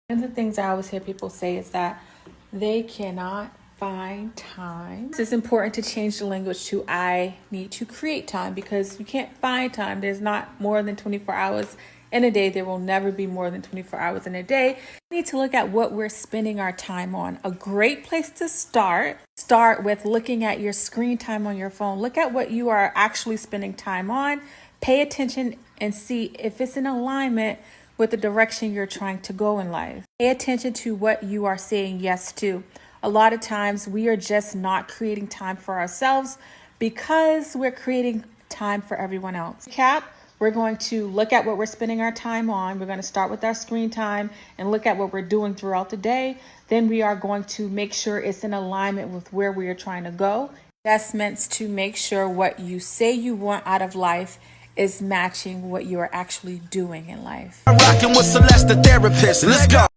One of the things I always hear people say is that they cannot find time. It's important to change the language to I need to create time, because you can't find time. There's not more than 24 hours in a day. There will never be more than 24 hours in a day. We need to look at what we're spending our time on. A great place to start with looking at your screen time on your phone. Look at what you are actually spending time on. Pay attention and see if it's in alignment with the direction you're trying to go in life. Pay attention to what you are saying yes to. A lot of times we are just not creating time for ourselves because we're creating time for everyone else. We're going to look at what we're spending our time on. We're going to start with our screen time and look at what we're doing throughout the day. Then we are going to make sure it's in alignment with where we are trying to go. Investments to make sure what you say you want out of life is matching what you are actually doing in life. Rocking with Celeste, the therapist. Let's go.